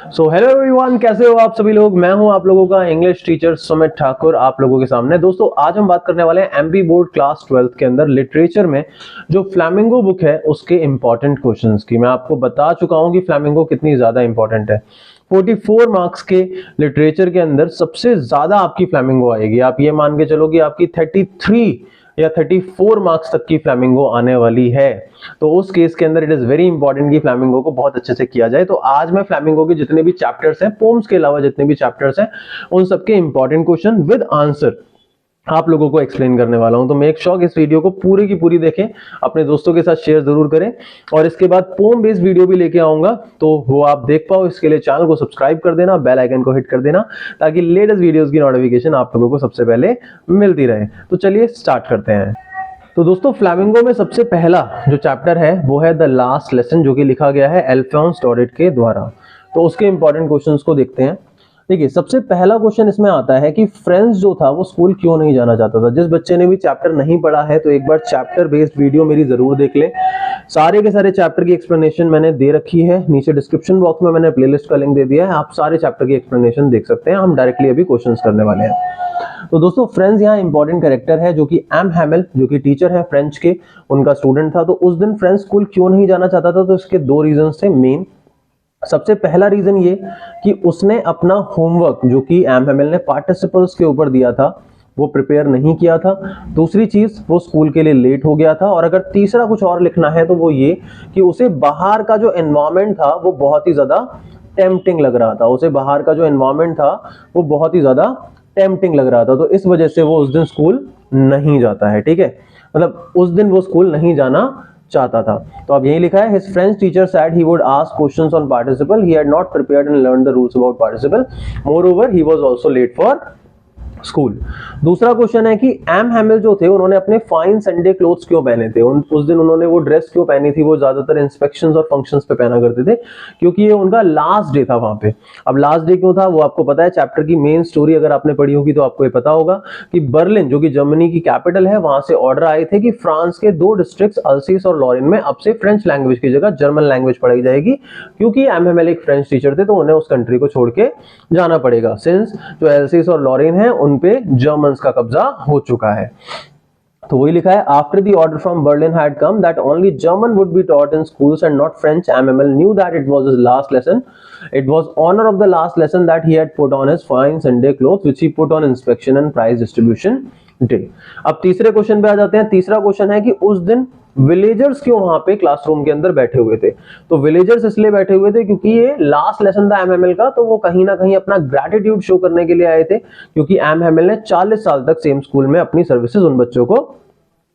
So hello everyone, कैसे हो आप सभी लोग। मैं हूं आप लोगों का इंग्लिश टीचर सुमित ठाकुर आप लोगों के सामने। दोस्तों आज हम बात करने वाले हैं एमपी बोर्ड क्लास 12th के अंदर लिटरेचर में जो फ्लैमिंगो बुक है उसके इंपॉर्टेंट क्वेश्चंस की। मैं आपको बता चुका हूं कि फ्लैमिंगो कितनी ज्यादा इंपॉर्टेंट है। 44 मार्क्स के लिटरेचर के अंदर सबसे ज्यादा आपकी फ्लैमिंगो आएगी। आप ये मान के चलो कि आपकी 33 या 34 मार्क्स तक की फ्लैमिंगो आने वाली है। तो उस केस के अंदर इट इज वेरी इंपॉर्टेंट कि फ्लैमिंगो को बहुत अच्छे से किया जाए। तो आज मैं फ्लैमिंगो के जितने भी चैप्टर्स हैं, पोम्स के अलावा जितने भी चैप्टर्स हैं, उन सबके इंपॉर्टेंट क्वेश्चन विद आंसर आप लोगों को एक्सप्लेन करने वाला हूं। तो मेक श्योर इस वीडियो को पूरी की पूरी देखें, अपने दोस्तों के साथ शेयर जरूर करें और इसके बाद पोम बेस्ड वीडियो भी लेके आऊंगा तो वो आप देख पाओ। इसके लिए चैनल को सब्सक्राइब कर देना, बेल आइकन को हिट कर देना ताकि लेटेस्ट वीडियोस की नोटिफिकेशन आप लोगों को सबसे पहले मिलती रहे। तो चलिए स्टार्ट करते हैं। तो दोस्तों फ्लैमिंगो में सबसे पहला जो चैप्टर है वो है द लास्ट लेसन, जो कि लिखा गया है अल्फोंस डॉरेट के द्वारा। तो उसके इंपॉर्टेंट क्वेश्चंस को देखते हैं। देखिए सबसे पहला क्वेश्चन इसमें आता है कि फ्रेंच जो था वो स्कूल क्यों नहीं जाना चाहता था। जिस बच्चे ने भी चैप्टर नहीं पढ़ा है तो एक बार चैप्टर बेस्ड वीडियो मेरी जरूर देख ले। सारे के सारे चैप्टर की एक्सप्लेनेशन मैंने दे रखी है, नीचे डिस्क्रिप्शन बॉक्स में मैंने प्लेलिस्ट का लिंक दे दिया है, आप सारे चैप्टर की एक्सप्लेनेशन देख सकते हैं। हम डायरेक्टली अभी क्वेश्चंस करने वाले हैं। तो दोस्तों फ्रेंच यहाँ इंपॉर्टेंट कैरेक्टर है जो कि एम हैमिल, जो कि टीचर है फ्रेंच के, उनका स्टूडेंट था। तो उस दिन फ्रेंच स्कूल क्यों नहीं जाना चाहता था, तो इसके दो रीजन थे मेन। सबसे पहला रीजन ये कि उसने अपना होमवर्क जो कि एम हैमिल ने पार्टिसिपल्स के ऊपर दिया था वो प्रिपेयर नहीं किया था। दूसरी चीज वो स्कूल के लिए लेट हो गया था। और अगर तीसरा कुछ और लिखना है तो वो ये कि उसे बाहर का जो एनवायरमेंट था वो बहुत ही ज्यादा टेम्पटिंग लग रहा था। उसे बाहर का जो एनवायरमेंट था वो बहुत ही ज्यादा टेम्पटिंग लग रहा था। तो इस वजह से वो उस दिन स्कूल नहीं जाता है। ठीक है, मतलब उस दिन वो स्कूल नहीं जाना चाहता था। तो अब यही लिखा है, his French teacher said he would ask questions on participle. He had not prepared and learned the rules about participle. Moreover, he was also late for school. दूसरा क्वेश्चन है कि एम हैमिल जो थे उन्होंने अपने फाइन संडे क्लोथ्स क्यों पहने थे। उस दिन उन्होंने वो ड्रेस क्यों पहनी थी। वो ज्यादातर इंस्पेक्शंस और फंक्शंस पे पहना करते थे क्योंकि ये उनका लास्ट डे था वहां पे। अब लास्ट डे क्यों था वो आपको पता है, चैप्टर की मेन स्टोरी अगर आपने पढ़ी होगी तो आपको ये पता होगा कि बर्लिन जो कि जर्मनी की कैपिटल है, वहां से ऑर्डर आए थे कि फ्रांस के दो डिस्ट्रिक्ट अल्सीस और लॉरेन में अब से फ्रेंच लैंग्वेज की जगह जर्मन लैंग्वेज पढ़ाई जाएगी। क्योंकि एम हैमिल एक फ्रेंच टीचर थे तो उन्हें उस कंट्री को छोड़ के जाना पड़ेगा, सिंस जो अल्सीस और लॉरेन है उन पे जर्मन का कब्जा हो चुका है। तो वही लिखा है, after the order from Berlin had come that only German would be taught in schools and not French, MML knew that it was his last lesson. It was honor of the last lesson that he had put on his fine Sunday clothes which he put on inspection and prize distribution day. अब तीसरे question पे आ जाते हैं। तीसरा question है कि उस दिन विलेजर्स क्यों वहां पे क्लासरूम के अंदर बैठे हुए थे। तो विलेजर्स इसलिए बैठे हुए थे क्योंकि ये लास्ट लेसन था एमएमएल का, तो वो कहीं ना कहीं अपना ग्रेटिट्यूड शो करने के लिए आए थे क्योंकि एमएमएल ने 40 साल तक सेम स्कूल में अपनी सर्विसेज उन बच्चों को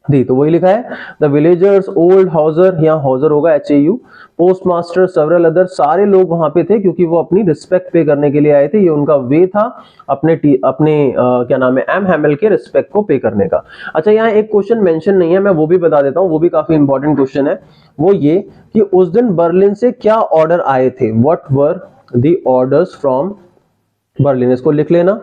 दी। तो वही लिखा है, द विलेजर्स, ओल्ड हाउसर, यहाँ हाउसर होगा HAU, post master, several other, सारे लोग वहां पे थे क्योंकि वो अपनी रिस्पेक्ट पे करने के लिए आए थे। ये उनका वे था अपने क्या नाम है, एम हैमिल के रिस्पेक्ट को पे करने का। अच्छा, यहाँ एक क्वेश्चन मेंशन नहीं है, मैं वो भी बता देता हूँ, वो भी काफी इंपॉर्टेंट क्वेश्चन है। वो ये कि उस दिन बर्लिन से क्या ऑर्डर आए थे, what were the orders from Berlin. इसको लिख लेना,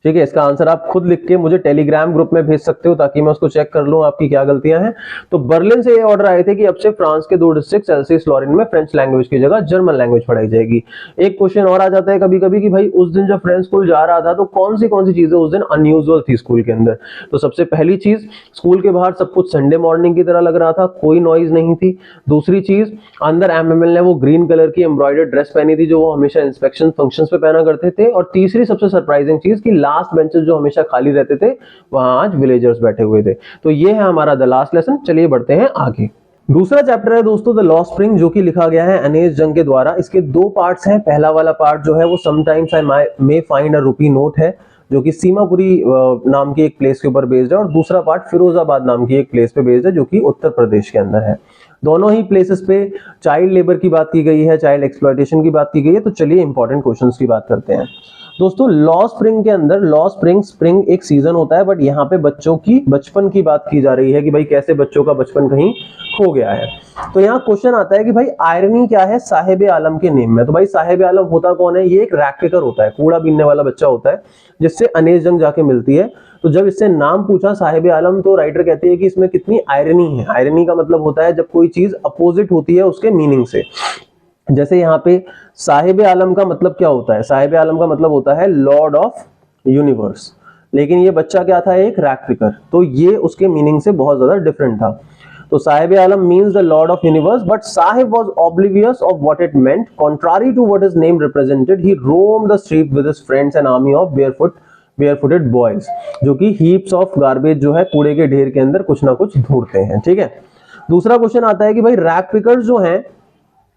ठीक है। इसका आंसर आप खुद लिख के मुझे टेलीग्राम ग्रुप में भेज सकते हो ताकि मैं उसको चेक कर लूं आपकी क्या गलतियां हैं। तो बर्लिन से ये ऑर्डर आए थे कि अब से फ्रांस के दो डिस्ट्रिक्ट अल्सीस लॉरेन में फ्रेंच लैंग्वेज की जगह जर्मन लैंग्वेज पढ़ाई जाएगी। एक क्वेश्चन और आ जाता है कभी कभी कि भाई उस दिन जब फ्रेंच स्कूल जा रहा था तो कौन सी चीजें उस दिन अनयूजुअल थी स्कूल के अंदर। तो सबसे पहली चीज, स्कूल के बाहर सब कुछ संडे मॉर्निंग की तरह लग रहा था, कोई नॉइज नहीं थी। दूसरी चीज, अंदर एमएमएल ने वो ग्रीन कलर की एम्ब्रॉयडर्ड ड्रेस पहनी थी जो वो हमेशा इंस्पेक्शन फंक्शंस पे पहना करते थे। और तीसरी सबसे सरप्राइजिंग चीज कि लास्ट बेंचेस जो हमेशा खाली रहते थे वहां आज विलेजर्स बैठे हुए थे। तो ये है हमारा द लास्ट लेसन। चलिए बढ़ते हैं आगे। दूसरा चैप्टर है दोस्तों द लॉस्ट स्प्रिंग, जो कि लिखा गया है अनेस जंग के द्वारा। इसके दो पार्ट्स हैं। पहला वाला पार्ट जो है वो sometimes I may find a rupee note है जो कि सीमापुरी नाम की एक प्लेस के ऊपर बेस्ड है, और दूसरा पार्ट फिरोजाबाद नाम की एक प्लेस पे बेस्ड है जो कि उत्तर प्रदेश के अंदर है। दोनों ही प्लेसेस पे चाइल्ड लेबर की बात की गई है, चाइल्ड एक्सप्लॉयटेशन की बात की गई है। तो चलिए इंपॉर्टेंट क्वेश्चंस की बात करते हैं। दोस्तों लॉ स्प्रिंग के अंदर, लॉ स्प्रिंग एक सीजन होता है, बट यहाँ पे बच्चों की बचपन की बात की जा रही है कि भाई कैसे बच्चों का बचपन कहीं खो गया है। तो यहाँ क्वेश्चन आता है कि भाई आयरनी क्या है साहिब आलम के नेम में। तो भाई साहिब आलम होता कौन है, ये एक रैग पिकर होता है, कूड़ा बीनने वाला बच्चा होता है जिससे अनेस जंग जाके मिलती है। तो जब इससे नाम पूछा साहिब आलम तो राइटर कहती है कि इसमें कितनी आयरनी है। आयरनी का मतलब होता है जब कोई चीज अपोजिट होती है उसके मीनिंग से। जैसे यहाँ पे साहिब आलम का मतलब क्या होता है, साहिब आलम का मतलब होता है लॉर्ड ऑफ यूनिवर्स, लेकिन ये बच्चा क्या था, एक रैग पिकर, तो ये उसके मीनिंग से बहुत ज्यादा डिफरेंट था। तो Saheb Alam means the lord of universe, but Saheb was oblivious of what it meant, contrary to what his name represented, he roamed the street with his friends and army of barefooted boys, जो कि heaps of garbage जो है, कूड़े के ढेर के अंदर कुछ ना कुछ ढूंढते हैं। ठीक है, दूसरा क्वेश्चन आता है कि भाई रैग पिकर्स जो हैं,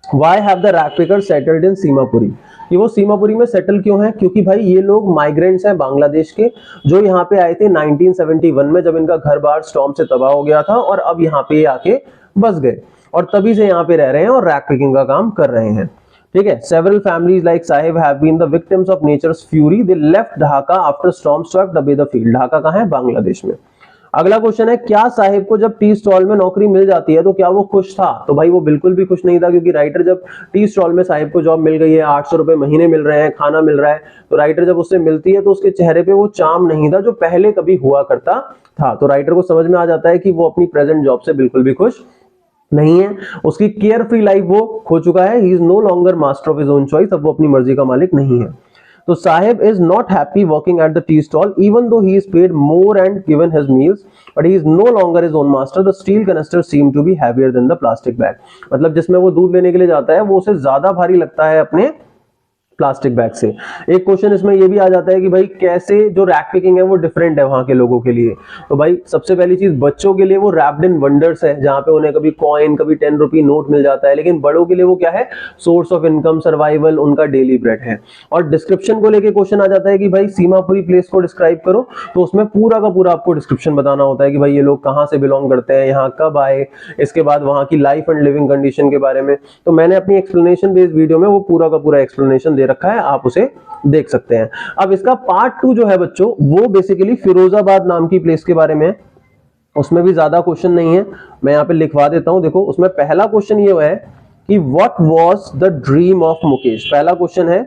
Why have the rag pickers settled in Seemapuri, कि वो सीमापुरी में सेटल क्यों है, क्योंकि भाई ये लोग माइग्रेंट्स हैं बांग्लादेश के, जो यहाँ पे आए थे 1971 में, जब इनका घर बार स्टॉर्म से तबाह हो गया था, और अब यहाँ पे आके बस गए और तभी से यहाँ पे रह रहे हैं और रैग पिकिंग का काम कर रहे हैं। ठीक है, several families like Sahib have been the victims of nature's fury. They left Dhaka after storm swept away the field. Dhaka कहाँ है, बांग्लादेश में। अगला क्वेश्चन है, क्या साहिब को जब टी स्टॉल में नौकरी मिल जाती है तो क्या वो खुश था? तो भाई वो बिल्कुल भी खुश नहीं था, क्योंकि राइटर जब टी स्टॉल में साहिब को जॉब मिल गई है, 800 रुपए महीने मिल रहे हैं, खाना मिल रहा है, तो राइटर जब उससे मिलती है तो उसके चेहरे पे वो चार्म नहीं था जो पहले कभी हुआ करता था। तो राइटर को समझ में आ जाता है कि वो अपनी प्रेजेंट जॉब से बिल्कुल भी खुश नहीं है, उसकी केयर फ्री लाइफ वो खो चुका है। He is no longer master of his own choice, अब वो अपनी मर्जी का मालिक नहीं है। तो Saheb is not happy working at the tea stall, even though he is paid more and given his meals, but he is no longer his own master. The steel canister seem to be heavier than the plastic bag, मतलब जिसमें वो दूध लेने के लिए जाता है वो उसे ज्यादा भारी लगता है अपने प्लास्टिक बैग से। एक क्वेश्चन इसमें ये भी आ जाता है कि भाई कैसे जो रैग पिकिंग है वो डिफरेंट है वहां के लोगों के लिए। तो भाई सबसे पहली चीज, बच्चों के लिए वो रैप्ड इन वंडर्स है, जहां पे उन्हें कभी कॉइन, कभी 10 रुपी नोट मिल जाता है, लेकिन बड़ों के लिए वो क्या है, सोर्स ऑफ इनकम, सर्वाइवल, उनका डेली ब्रेड है। और डिस्क्रिप्शन को लेके क्वेश्चन आ जाता है कि भाई सीमापुरी प्लेस को डिस्क्राइब करो, तो उसमें पूरा का पूरा आपको डिस्क्रिप्शन बताना होता है कि भाई ये लोग कहाँ से बिलोंग करते हैं, यहाँ कब आए, इसके बाद वहां की लाइफ एंड लिविंग कंडीशन के बारे में। तो मैंने अपनी एक्सप्लेनेशन बेस्ड वीडियो में वो पूरा का पूरा एक्सप्लेनेशन दे रखा है, आप उसे देख सकते हैं। अब इसका पार्ट 2 जो है बच्चों, वो बेसिकली फिरोजाबाद नाम की प्लेस के बारे में, उसमें भी ज्यादा क्वेश्चन नहीं है, मैं यहाँ पे लिखवा देता हूं। देखो उसमें पहला क्वेश्चन ये है कि what was the dream of Mukesh. पहला क्वेश्चन है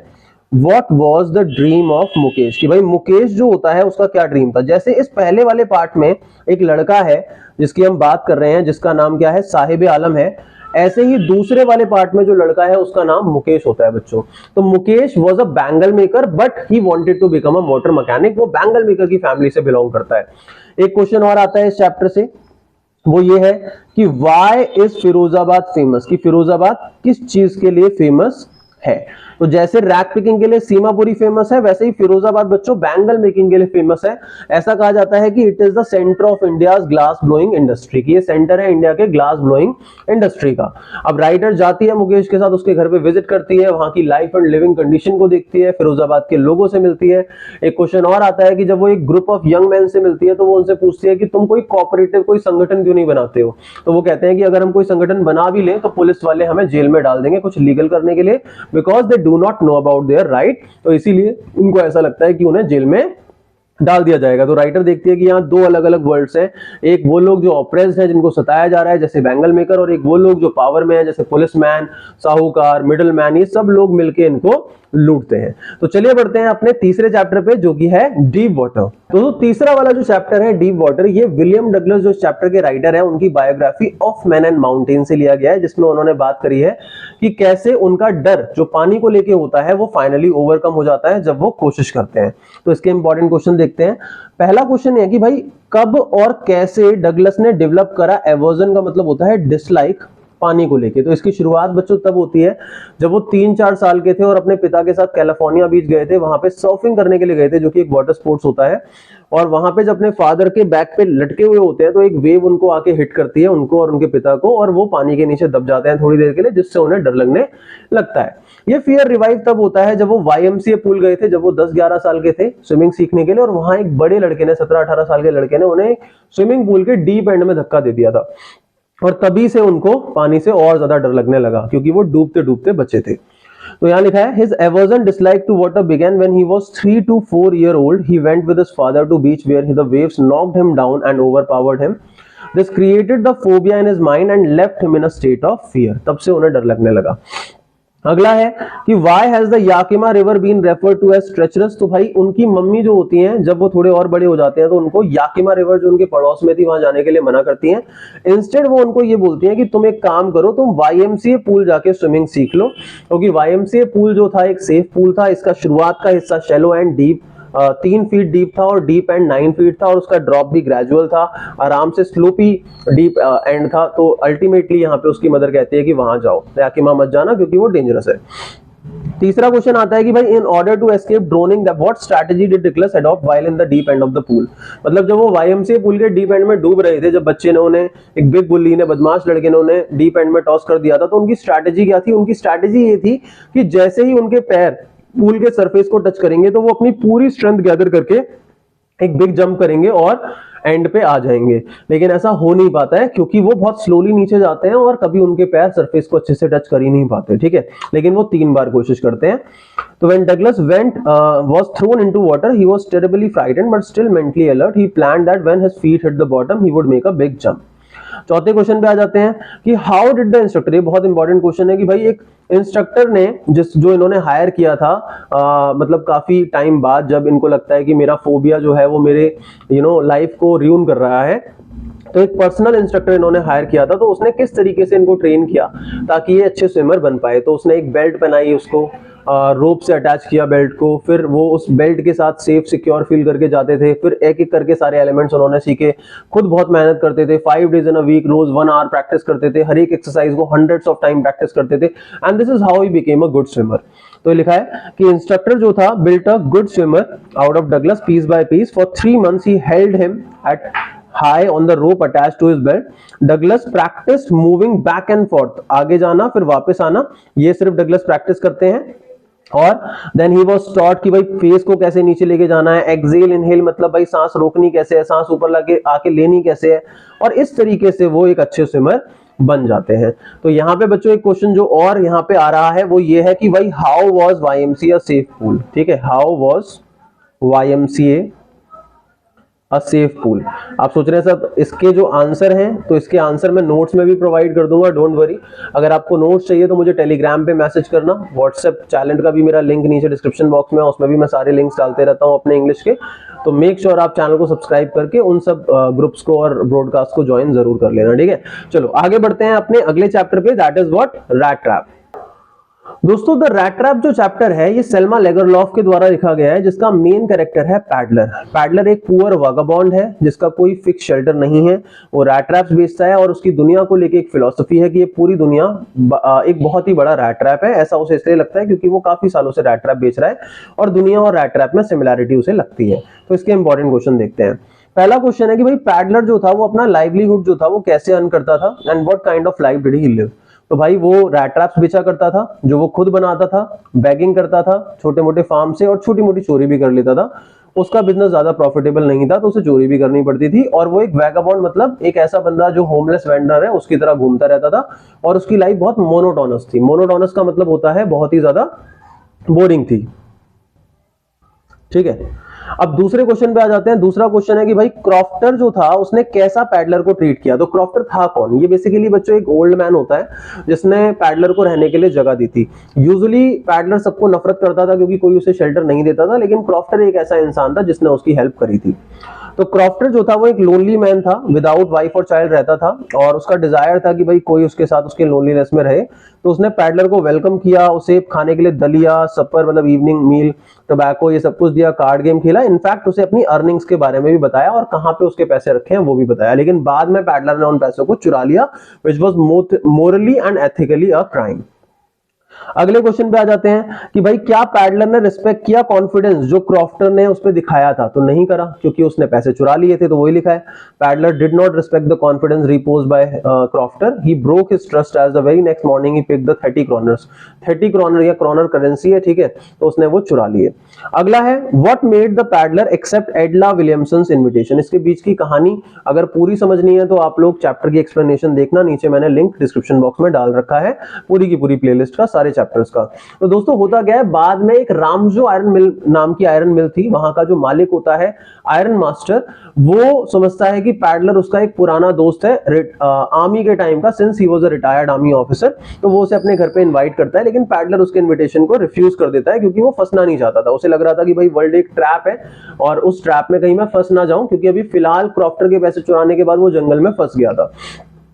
what was the dream of Mukesh, कि भाई मुकेश जो होता है उसका क्या ड्रीम था। जैसे इस पहले वाले पार्ट में एक लड़का है जिसकी हम बात कर रहे हैं, जिसका नाम क्या है, साहिब आलम है, ऐसे ही दूसरे वाले पार्ट में जो लड़का है उसका नाम मुकेश होता है बच्चों। तो Mukesh was a bangle maker, but he wanted to become a motor mechanic, वो बैंगल मेकर की फैमिली से बिलोंग करता है। एक क्वेश्चन और आता है इस चैप्टर से, वो ये है कि व्हाई इज फिरोजाबाद फेमस, कि फिरोजाबाद किस चीज के लिए फेमस है। तो जैसे रैग पिकिंग के लिए सीमापुरी फेमस है, वैसे ही फिरोजाबाद बच्चों बैंगल मेकिंग के लिए फेमस है। ऐसा कहा जाता है कि it is the centre of India's glass blowing industry, की ये सेंटर है इंडिया के ग्लास ब्लोइंग इंडस्ट्री का। अब राइटर जाती है मुकेश के साथ, उसके घर पे विजिट करती है, वहां की लाइफ एंड लिविंग कंडीशन को देखती है, फिरोजाबाद के लोगों से मिलती है। एक क्वेश्चन और आता है कि जब वो एक ग्रुप ऑफ यंग मैन से मिलती है तो वो उनसे पूछती है कि तुम कोई कोऑपरेटिव, कोई संगठन क्यों नहीं बनाते हो। तो वो कहते हैं कि अगर हम कोई संगठन बना भी लें तो पुलिस वाले हमें जेल में डाल देंगे कुछ लीगल करने के लिए, because they do not know about their right. तो इसीलिए उनको ऐसा लगता है कि उन्हें जेल में डाल दिया जाएगा। तो राइटर देखती है कि यहाँ दो अलग अलग वर्ल्ड्स हैं, एक वो लोग जो ऑप्रेस्ड हैं, जिनको सताया जा रहा है जैसे बैंगल मेकर, और एक वो लोग जो पावर में है जैसे पुलिसमैन, साहूकार, मिडिल मैन, ये सब लोग मिलके इनको लूटते हैं। तो चलिए बढ़ते हैं अपने तीसरे चैप्टर पे, जो कि है डीप वाटर। तो तीसरा वाला जो चैप्टर है डीप वाटर, ये विलियम डगलस जो चैप्टर के राइटर है उनकी biography of man and mountain से लिया गया है, जिसमें उन्होंने बात करी है कि कैसे उनका डर जो पानी को लेके होता है वो फाइनली ओवरकम हो जाता है जब वो कोशिश करते हैं। तो इसके इंपॉर्टेंट क्वेश्चन देखते हैं। पहला क्वेश्चन है कि भाई कब और कैसे डगलस ने डेवलप करा एवर्जन, का मतलब होता है डिसलाइक, पानी को लेके। तो इसकी शुरुआत बच्चों तब होती है जब वो 3-4 साल के थे और अपने पिता के साथ कैलिफोर्निया बीच गए थे, वहां पे सर्फिंग करने के लिए गए थे, जो कि एक वाटर स्पोर्ट्स होता है। और वहां पे जब अपने फादर के बैक पे लटके हुए होते हैं तो एक वेव उनको आके हिट करती है, उनको और उनके पिता को, और वो पानी के नीचे दब जाते हैं थोड़ी देर के लिए, जिससे उन्हें डर लगने लगता है। ये फियर रिवाइव तब होता है जब वो YMCA पूल गए थे, जब वो 10-11 साल के थे स्विमिंग सीखने के लिए, और वहां एक बड़े लड़के ने, 17-18 साल के लड़के ने उन्हें स्विमिंग पूल के डीप एंड में धक्का दे दिया था, और तभी से उनको पानी से और ज्यादा डर लगने लगा, क्योंकि वो डूबते डूबते बचे थे। तो यहाँ लिखा है, his aversion dislike to water began when he was 3 to 4 year old. He went with his father to beach where the waves knocked him down and overpowered him. This created the phobia in his mind and left him in a state of fear. तब से उन्हें डर लगने लगा। अगला है कि why has the Yakima river been referred to as treacherous. तो भाई उनकी मम्मी जो होती हैं जब वो थोड़े और बड़े हो जाते हैं तो उनको याकिमा रिवर जो उनके पड़ोस में थी वहां जाने के लिए मना करती हैं। इंस्टेड वो उनको ये बोलती हैं कि तुम एक काम करो, तुम वाईएमसीए पूल जाके स्विमिंग सीख लो, क्योंकि वाईएमसीए पूल जो था एक सेफ पूल था। इसका शुरुआत का हिस्सा shallow and deep 3 feet deep था और डीप एंड 9 फीट था, और उसका ड्रॉप भी ग्रेजुअल था, आराम से स्लोपी डीप एंड था। तो अल्टीमेटली यहाँ पे उसकी मदर कहती है कि वहां जाओ, याकिमा मत जाना क्योंकि वो डेंजरस है। तीसरा क्वेश्चन आता है कि भाई in order to escape drowning what strategy did Nicholas adopt while in the deep end of the pool. मतलब जब वो वाईएमसीए पूल के डीप एंड में डूब रहे थे, जब बच्चे ने उन्हें, एक बिग बुल्ली ने, बदमाश लड़के ने उन्हें डीप एंड में टॉस कर दिया था, तो उनकी स्ट्रेटजी क्या थी? उनकी स्ट्रेटजी ये थी कि जैसे ही उनके पैर पूल के सरफेस को टच करेंगे तो वो अपनी पूरी स्ट्रेंथ गैदर करके एक बिग जंप करेंगे और एंड पे आ जाएंगे। लेकिन ऐसा हो नहीं पाता है क्योंकि वो बहुत स्लोली नीचे जाते हैं और कभी उनके पैर सरफेस को अच्छे से टच कर ही नहीं पाते, ठीक है। लेकिन वो 3 बार कोशिश करते हैं। तो when Douglas went was thrown into water he was terribly frightened but still mentally alert. He planned that when his feet hit the bottom he would make a big jump. चौथे क्वेश्चन पे आ जाते हैं कि how did the instructor, ये बहुत important question है कि भाई एक इंस्ट्रक्टर ने जो इन्होंने हायर किया था, मतलब काफी टाइम बाद, जब इनको लगता है कि मेरा फोबिया जो है वो मेरे लाइफ को रियून कर रहा है, तो एक पर्सनल इंस्ट्रक्टर इन्होंने हायर किया था। तो उसने किस तरीके से इनको ट्रेन किया ताकि ये अच्छे स्विमर बन पाए। तो उसने एक बेल्ट पहनाई, उसको रोप से अटैच किया बेल्ट को, फिर वो उस बेल्ट के साथ सेफ सिक्योर फील करके जाते थे। फिर एक एक करके सारे एलिमेंट्स उन्होंने सीखे, खुद बहुत मेहनत करते थे, 5 डेज इन अ वीक, रोज 1 आवर प्रैक्टिस करते थे, हर एक एक्सरसाइज को हंड्रेड्स ऑफ टाइम प्रैक्टिस करते थे, and this is how he became a good swimmer. तो लिखा है कि इंस्ट्रक्टर जो था built a good swimmer out of Douglas piece by piece. For 3 months he held him at high on the rope attached to his belt. Douglas practiced moving back and forth, आगे जाना फिर वापस आना, ये सिर्फ Douglas practice करते हैं। और देन ही वाज टॉट कि भाई फेस को कैसे नीचे लेके जाना है, एक्सेल इनहेल मतलब भाई सांस रोकनी कैसे है, सांस ऊपर लाके आके लेनी कैसे है, और इस तरीके से वो एक अच्छे स्विमर बन जाते हैं। तो यहाँ पे बच्चों एक क्वेश्चन जो और यहाँ पे आ रहा है वो ये है कि भाई how was YMCA a safe pool. ठीक है, how was YMCA a safe pool. आप सोच रहे हैं सर इसके जो आंसर हैं, तो इसके आंसर मैं नोट्स में भी प्रोवाइड कर दूंगा, डोंट वरी। अगर आपको नोट्स चाहिए तो मुझे टेलीग्राम पे मैसेज करना, व्हाट्सएप चैनल का भी मेरा लिंक नीचे डिस्क्रिप्शन बॉक्स में है, उसमें भी मैं सारे लिंक्स डालते रहता हूं अपने इंग्लिश के। तो मेक श्योर आप चैनल को सब्सक्राइब करके उन सब ग्रुप्स को और ब्रॉडकास्ट को ज्वाइन जरूर कर लेना, ठीक है। चलो आगे बढ़ते हैं अपने अगले चैप्टर पे, that is what, rat trap. दोस्तों द रैट ट्रैप जो चैप्टर है ये सेल्मा लेगरलॉफ के द्वारा लिखा गया है, जिसका मेन कैरेक्टर है पैडलर। पैडलर एक पुअर वागाबॉन्ड है जिसका कोई फिक्स शेल्टर नहीं है, वो रैट ट्रैप्स बेचता है और उसकी दुनिया को लेके एक फिलॉसफी है कि ये पूरी दुनिया एक बहुत ही बड़ा रैट ट्रैप है। ऐसा उसे इसलिए लगता है क्योंकि वो काफी सालों से रैट ट्रैप बेच रहा है और दुनिया और रैट ट्रैप में सिमिलैरिटी उसे लगती है। तो इसके इंपॉर्टेंट क्वेश्चन देखते हैं। पहला क्वेश्चन है कि भाई पैडलर जो था वो अपना लाइवलीहुड जो था वो कैसे अर्न करता था, and what kind of life did he live. तो भाई वो रैट ट्रैप्स बेचा करता था जो वो खुद बनाता था, बैगिंग करता था छोटे मोटे फार्म से, और छोटी मोटी चोरी भी कर लेता था। उसका बिजनेस ज्यादा प्रॉफिटेबल नहीं था तो उसे चोरी भी करनी पड़ती थी, और वो एक वैगाबॉन्ड मतलब एक ऐसा बंदा जो होमलेस वेंडर है उसकी तरह घूमता रहता था, और उसकी लाइफ बहुत मोनोटोनस थी। मोनोटोनस का मतलब होता है बहुत ही ज्यादा बोरिंग थी, ठीक है। अब दूसरे क्वेश्चन पे आ जाते हैं। दूसरा क्वेश्चन है कि भाई क्रॉफ्टर जो था उसने कैसा पैडलर को ट्रीट किया। तो क्रॉफ्टर था कौन? ये बेसिकली बच्चों एक ओल्ड मैन होता है जिसने पैडलर को रहने के लिए जगह दी थी। यूजुअली पैडलर सबको नफरत करता था क्योंकि कोई उसे शेल्टर नहीं देता था, लेकिन क्रॉफ्टर एक ऐसा इंसान था जिसने उसकी हेल्प करी थी। तो क्रॉफ्टर जो था वो एक लोनली मैन था, विदाउट वाइफ और चाइल्ड रहता था, और उसका डिजायर था कि भाई कोई उसके साथ उसके लोनलीनेस में रहे। तो उसने पैडलर को वेलकम किया, उसे खाने के लिए दलिया, सपर मतलब इवनिंग मील, टोबैको, ये सब कुछ दिया, कार्ड गेम खेला। इनफैक्ट उसे अपनी अर्निंग्स के बारे में भी बताया और कहां पे उसके पैसे रखे हैं वो भी बताया। लेकिन बाद में पैडलर ने उन पैसों को चुरा लिया, which was morally and ethically a crime. अगले क्वेश्चन पे आ जाते हैं कि भाई क्या पैडलर ने रिस्पेक्ट किया कॉन्फिडेंस जो क्रॉफ्टर ने उस पे दिखाया था। तो नहीं करा क्योंकि उसने पैसे चुरा लिए थे, तो वही लिखा है peddler did not respect the confidence reposed by crofter, he broke his trust as the very next morning he picked the 30 kronors. 30 kronor या क्रॉनर करेंसी है, ठीक है, तो उसने वो चुरा लिए। अगला है what made the peddler accept Edla Williamson's invitation. इसके बीच की कहानी अगर पूरी समझनी है तो आप लोग चैप्टर की एक्सप्लेनेशन देखना, नीचे मैंने लिंक डिस्क्रिप्शन बॉक्स में डाल रखा है, पूरी की पूरी प्लेलिस्ट का, सारे सारे चैप्टर्स का। तो दोस्तों होता क्या है, बाद में एक रामजो आयरन मिल नाम की आयरन मिल थी, वहां का जो मालिक होता है आयरन मास्टर, वो समझता है कि पैडलर उसका एक पुराना दोस्त है आर्मी के टाइम का, since he was a retired army officer. तो वो उसे अपने घर पे इनवाइट करता है, लेकिन पैडलर उसके इनविटेशन को रिफ्यूज कर देता है क्योंकि वो फंसना नहीं चाहता था। उसे लग रहा था कि भाई वर्ल्ड एक ट्रैप है और उस ट्रैप में कहीं मैं फंस ना जाऊं, क्योंकि अभी फिलहाल क्रॉफ्टर के पैसे चुराने के बाद वो जंगल में फंस गया था।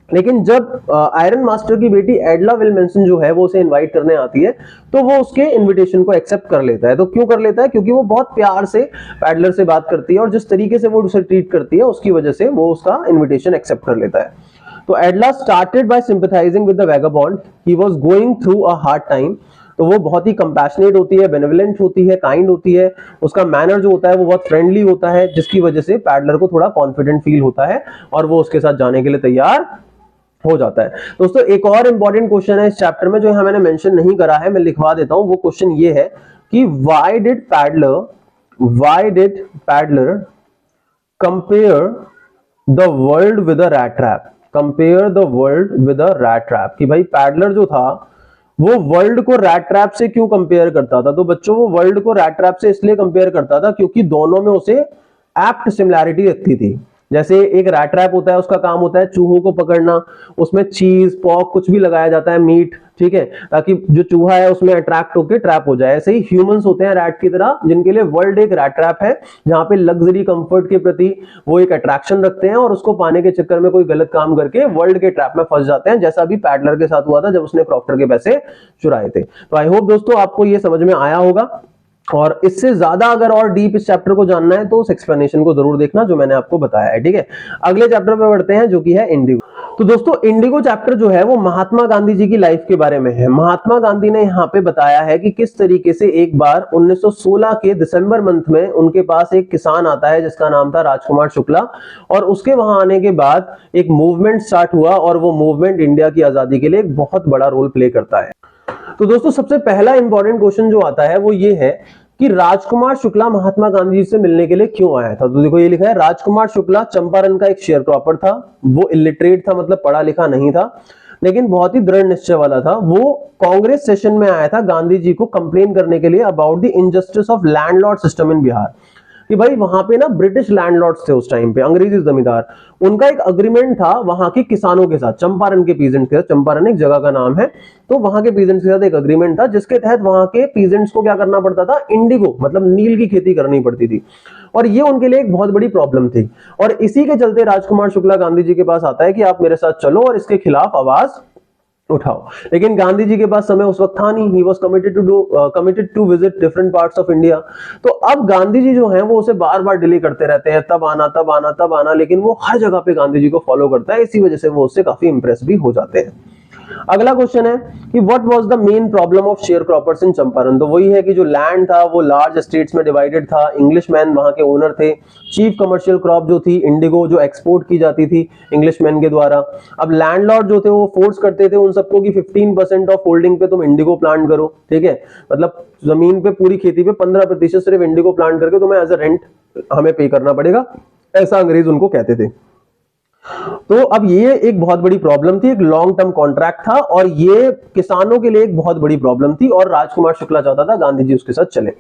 लेकिन जब आयरन मास्टर की बेटी एडला विल्मेंसन जो है वो उसे इनवाइट करने आती है, तो वो उसके इनविटेशन को एक्सेप्ट कर लेता है। तो क्यों कर लेता है? क्योंकि वो बहुत प्यार से पैडलर से बात करती है और जिस तरीके से वो उसे ट्रीट करती है उसकी वजह से वो उसका इनविटेशन एक्सेप्ट कर लेता है। तो Edla started by sympathising with the vagabond, he was going through a hard time. तो वो बहुत ही कंपैशनेट होती है, बेनेवोलेंट होती है, काइंड होती है, उसका मैनर जो होता है वो बहुत फ्रेंडली होता है, जिसकी वजह से पैडलर को थोड़ा कॉन्फिडेंट फील होता है और वो उसके साथ जाने के लिए तैयार हो जाता है। दोस्तों एक और इंपॉर्टेंट क्वेश्चन है इस चैप्टर में जो यहाँ मैंने मेंशन नहीं करा है, मैं लिखवा देता हूं। वो क्वेश्चन ये है कि why did peddler compare the world with a rat trap, compare the world with a rat trap, कि भाई पैडलर जो था वो वर्ल्ड को रैट ट्रैप से क्यों कंपेयर करता था? तो बच्चों वो वर्ल्ड को रैट ट्रैप से इसलिए कंपेयर करता था क्योंकि दोनों में उसे एप्ट सिमिलैरिटी लगती थी। जैसे एक रैट ट्रैप होता है, उसका काम होता है चूहों को पकड़ना, उसमें चीज पॉक कुछ भी लगाया जाता है, मीट, ठीक है, ताकि जो चूहा है उसमें अट्रैक्ट होकर ट्रैप हो जाए। ऐसे ही ह्यूमंस होते हैं रैट की तरह, जिनके लिए वर्ल्ड एक रैट ट्रैप है, जहां पे लग्जरी कंफर्ट के प्रति वो एक अट्रैक्शन रखते हैं और उसको पाने के चक्कर में कोई गलत काम करके वर्ल्ड के ट्रैप में फंस जाते हैं, जैसा भी पैडलर के साथ हुआ था जब उसने क्रॉफ्टर के पैसे चुराए थे। तो आई होप दोस्तों आपको ये समझ में आया होगा, और इससे ज्यादा अगर और डीप इस चैप्टर को जानना है तो उस एक्सप्लेनेशन को जरूर देखना जो मैंने आपको बताया है, ठीक है। अगले चैप्टर पे बढ़ते हैं जो कि है इंडिगो। तो दोस्तों इंडिगो चैप्टर जो है वो महात्मा गांधी जी की लाइफ के बारे में है। महात्मा गांधी ने यहाँ पे बताया है कि किस तरीके से एक बार 1916 के दिसंबर मंथ में उनके पास एक किसान आता है जिसका नाम था राजकुमार शुक्ला, और उसके वहां आने के बाद एक मूवमेंट स्टार्ट हुआ और वो मूवमेंट इंडिया की आजादी के लिए एक बहुत बड़ा रोल प्ले करता है। तो दोस्तों सबसे पहला इंपॉर्टेंट क्वेश्चन जो आता है वो ये है कि राजकुमार शुक्ला महात्मा गांधी जी से मिलने के लिए क्यों आया था। तो देखो ये लिखा है, राजकुमार शुक्ला चंपारण का एक शेयर क्रॉपर था, वो इलिटरेट था, मतलब पढ़ा लिखा नहीं था, लेकिन बहुत ही दृढ़ निश्चय वाला था। वो कांग्रेस सेशन में आया था गांधी जी को कंप्लेन करने के लिए about the injustice of landlord system in Bihar, कि भाई वहां पे ना ब्रिटिश लैंडलॉर्ड्स थे उस टाइम पे, अंग्रेजी जमींदार, उनका एक अग्रीमेंट था वहां के किसानों के साथ, चंपारण के पीजेंट्स के साथ, चंपारण एक जगह का नाम है, तो वहां के पीजेंट्स के साथ एक अग्रीमेंट था जिसके तहत वहां के पीजेंट्स को क्या करना पड़ता था, इंडिगो मतलब नील की खेती करनी पड़ती थी, और ये उनके लिए एक बहुत बड़ी प्रॉब्लम थी। और इसी के चलते राजकुमार शुक्ला गांधी जी के पास आता है कि आप मेरे साथ चलो और इसके खिलाफ आवाज उठाओ। लेकिन गांधी जी के पास समय उस वक्त था नहीं, he was committed to visit different parts of India. तो अब गांधी जी जो हैं वो उसे बार बार डिले करते रहते हैं, तब आना तब आना तब आना, लेकिन वो हर जगह पे गांधी जी को फॉलो करता है, इसी वजह से वो उससे काफी इंप्रेस भी हो जाते हैं। अगला क्वेश्चन है कि what was the main problem of sharecroppers in Champaran. तो वही है कि जो लैंड था वो लार्ज स्टेट्स में डिवाइडेड था, इंग्लिशमैन वहां के ओनर थे, चीफ कमर्शियल क्रॉप जो थी इंडिगो, जो एक्सपोर्ट की जाती थी इंग्लिशमैन के द्वारा। अब लैंडलॉर्ड जो थे वो फोर्स करते थे उन सबको कि 15% ऑफ होल्डिंग पे तुम इंडिगो प्लांट करो, ठीक है, मतलब जमीन पे पूरी खेती पे 15% सिर्फ इंडिगो प्लांट करके तुम्हें एज अ रेंट हमें पे करना पड़ेगा, ऐसा अंग्रेज उनको कहते थे। तो अब ये एक बहुत बड़ी प्रॉब्लम थी, एक लॉन्ग टर्म कॉन्ट्रैक्ट था और ये किसानों के लिए एक बहुत बड़ी प्रॉब्लम थी, और राजकुमार शुक्ला चाहता था गांधी जी उसके साथ चले।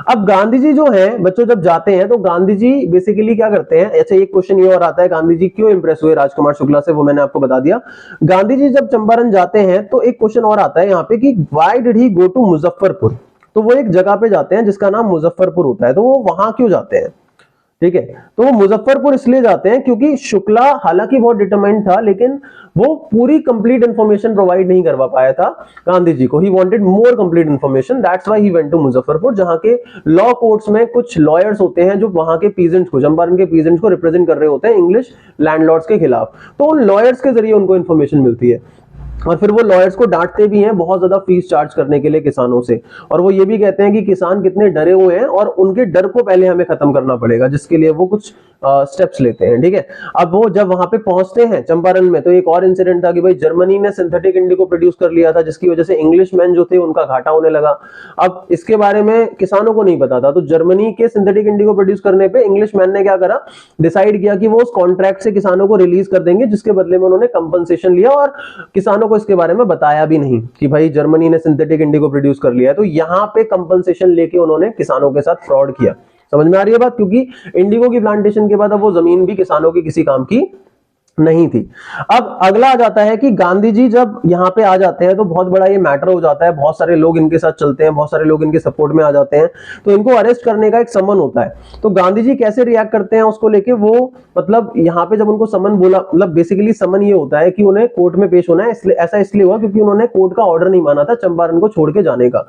अब गांधी जी जो हैं बच्चों जब जाते हैं तो गांधी जी बेसिकली क्या करते हैं, ऐसे एक क्वेश्चन ये और आता है गांधी जी क्यों इंप्रेस हुए राजकुमार शुक्ला से, वो मैंने आपको बता दिया। गांधी जी जब चंपारण जाते हैं तो एक क्वेश्चन और आता है यहाँ पे कि why did he go to Muzaffarpur. तो वो एक जगह पे जाते हैं जिसका नाम मुजफ्फरपुर होता है, तो वो वहां क्यों जाते हैं, ठीक है। तो वो मुजफ्फरपुर इसलिए जाते हैं क्योंकि शुक्ला हालांकि बहुत डिटरमाइंड था, लेकिन वो पूरी कंप्लीट इंफॉर्मेशन प्रोवाइड नहीं करवा पाया था गांधी जी को, he wanted more complete information, that's why he went to Muzaffarpur, जहां के लॉ कोर्ट्स में कुछ लॉयर्स होते हैं जो वहां के पीजेंट्स को, चंपारण के पीजेंट्स को रिप्रेजेंट कर रहे होते हैं इंग्लिश लैंडलॉर्ड्स के खिलाफ। तो उन लॉयर्स के जरिए उनको इंफॉर्मेशन मिलती है, और फिर वो लॉयर्स को डांटते भी हैं बहुत ज्यादा फीस चार्ज करने के लिए किसानों से, और वो ये भी कहते हैं कि किसान कितने डरे हुए हैं और उनके डर को पहले हमें खत्म करना पड़ेगा, जिसके लिए वो कुछ स्टेप्स लेते हैं, ठीक है। अब वो जब वहां पे पहुंचते हैं चंपारण में तो एक और इंसिडेंट था कि भाई जर्मनी ने सिंथेटिक इंडिगो प्रोड्यूस कर लिया था, जिसकी वजह से इंग्लिशमैन जो थे उनका घाटा होने लगा। अब इसके बारे में किसानों को नहीं पता था, तो जर्मनी के सिंथेटिक इंडिगो प्रोड्यूस करने पे इंग्लिशमैन ने क्या करा, डिसाइड किया कि वो उस कॉन्ट्रैक्ट से किसानों को रिलीज कर देंगे, जिसके बदले में उन्होंने कंपनसेशन लिया और किसानों वालों को इसके बारे में बताया भी नहीं कि भाई जर्मनी ने सिंथेटिक इंडिगो प्रोड्यूस कर लिया है। तो यहाँ पे कंपनसेशन लेके उन्होंने किसानों के साथ फ्रॉड किया। समझ में आ रही है बात, क्योंकि इंडिगो की प्लांटेशन के बाद अब वो जमीन भी किसानों की किसी काम की नहीं थी। अब अगला आ जाता है कि गांधी जी जब यहाँ पे आ जाते हैं तो बहुत बड़ा ये मैटर हो जाता है, बहुत सारे लोग इनके साथ चलते हैं, बहुत सारे लोग इनके सपोर्ट में आ जाते हैं, तो इनको अरेस्ट करने का एक समन होता है। तो गांधी जी कैसे रिएक्ट करते हैं उसको लेके, वो मतलब यहाँ पे जब उनको समन बोला, मतलब बेसिकली समन ये होता है कि उन्हें कोर्ट में पेश होना है। इसलिए ऐसा इसलिए हुआ क्योंकि उन्होंने कोर्ट का ऑर्डर नहीं माना था चंपारण को छोड़ के जाने का।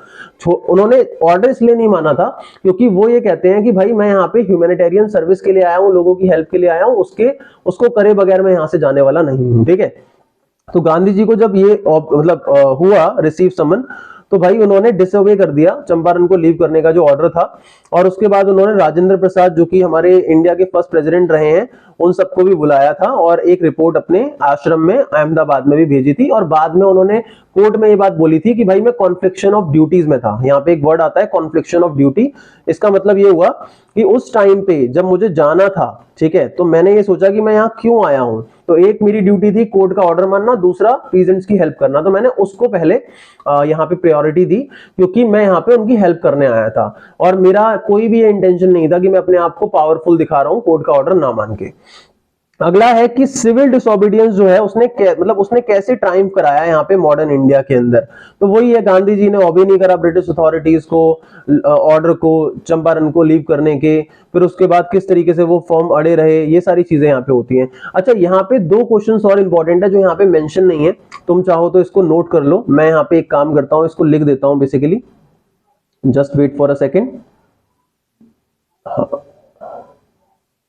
उन्होंने ऑर्डर इसलिए नहीं माना था क्योंकि वो ये कहते हैं कि भाई मैं यहाँ पे ह्यूमैनिटेरियन सर्विस के लिए आया हूँ, लोगों की हेल्प के लिए आया हूँ, उसको करे बगैर मैं यहाँ से जाने वाला नहीं हूँ। ठीक है, तो गांधी जी को जब ये मतलब हुआ रिसीव समन, तो भाई उन्होंने डिसओबे कर दिया चंपारण को लीव करने का जो ऑर्डर था। और उसके बाद उन्होंने राजेंद्र प्रसाद जो कि हमारे इंडिया के फर्स्ट प्रेसिडेंट रहे हैं उन सबको भी बुलाया था और एक रिपोर्ट अपने आश्रम में अहमदाबाद में भी भेजी थी। और बाद में उन्होंने कोर्ट में ये बात बोली थी कि भाई मैं कॉन्फ्लिक्शन ऑफ ड्यूटीज में था। यहाँ पे एक वर्ड आता है कॉन्फ्लिक्शन ऑफ ड्यूटी। इसका मतलब ये हुआ कि उस टाइम पे जब मुझे जाना था, ठीक है, तो मैंने ये सोचा कि मैं यहाँ क्यों आया हूं। तो एक मेरी ड्यूटी थी कोर्ट का ऑर्डर मानना, दूसरा पीजेंट्स की हेल्प करना। तो मैंने उसको पहले यहाँ पे प्रायोरिटी दी क्योंकि मैं यहाँ पे उनकी हेल्प करने आया था और मेरा कोई भी ये इंटेंशन नहीं था कि मैं अपने आप को पावरफुल दिखा रहा हूँ कोर्ट का ऑर्डर ना मान के। अगला है कि सिविल डिसोबीडियंस जो है उसने कैसे ट्रायम्फ कराया यहाँ पे मॉडर्न इंडिया के अंदर। तो वही है, गांधी जी ने ऑबे नहीं करा ब्रिटिश अथॉरिटीज को, ऑर्डर को, चंपारण को लीव करने के, फिर उसके बाद किस तरीके से वो फॉर्म अड़े रहे, ये सारी चीजें यहाँ पे होती हैं। अच्छा, यहाँ पे दो क्वेश्चंस और इंपॉर्टेंट है जो यहाँ पे मेंशन नहीं है, तुम चाहो तो इसको नोट कर लो। मैं यहाँ पे एक काम करता हूँ, इसको लिख देता हूँ basically, just wait for a second.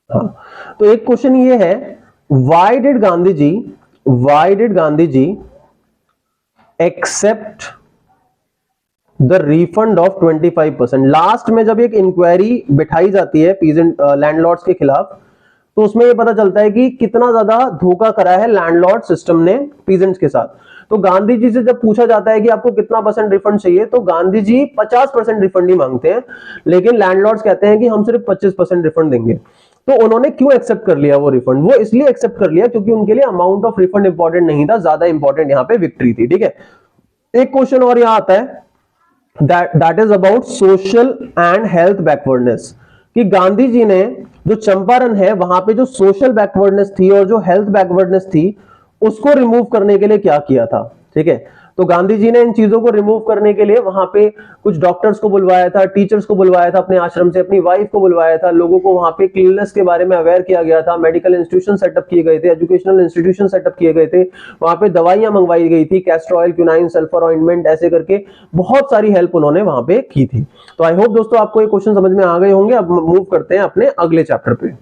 हाँ, तो एक क्वेश्चन ये है, why did Gandhi ji accept the refund of 25%। Last में जब एक इंक्वायरी बिठाई जाती है पीजेंट लैंडलॉर्ड्स के खिलाफ, तो उसमें ये पता चलता है कि कितना ज्यादा धोखा करा है लैंडलॉर्ड सिस्टम ने पीजेंट्स के साथ। तो गांधी जी से जब पूछा जाता है कि आपको कितना % रिफंड चाहिए, तो गांधी जी 50% रिफंड ही मांगते हैं, लेकिन लैंडलॉर्ड्स कहते हैं कि हम सिर्फ 25% रिफंड देंगे। तो उन्होंने क्यों एक्सेप्ट कर लिया वो रिफंड? वो इसलिए एक्सेप्ट कर लिया क्योंकि उनके लिए अमाउंट ऑफ रिफंड इंपॉर्टेंट नहीं था, ज्यादा इंपॉर्टेंट यहाँ पे विक्ट्री थी। ठीक है, एक क्वेश्चन और यहाँ आता है, that is about social and health backwardness, कि गांधी जी ने जो चंपारण है वहां पे जो सोशल बैकवर्डनेस थी और जो हेल्थ बैकवर्डनेस थी उसको रिमूव करने के लिए क्या किया था। ठीक है, तो गांधी जी ने इन चीजों को रिमूव करने के लिए वहां पे कुछ डॉक्टर्स को बुलवाया था, टीचर्स को बुलवाया था अपने आश्रम से, अपनी वाइफ को बुलवाया था, लोगों को वहां पे क्लीननेस के बारे में अवेयर किया गया था, मेडिकल इंस्टीट्यूशन सेटअप किए गए थे, एजुकेशनल इंस्टीट्यूशन सेटअप किए गए थे, वहां पे दवाइयां मंगवाई गई थी, कैस्टर ऑयल, क्यूनाइन, सल्फर ऑइंटमेंट, ऐसे करके बहुत सारी हेल्प उन्होंने वहां पे की थी। तो आई होप दोस्तों आपको ये क्वेश्चन समझ में आ गए होंगे। अब मूव करते हैं अपने अगले चैप्टर पे।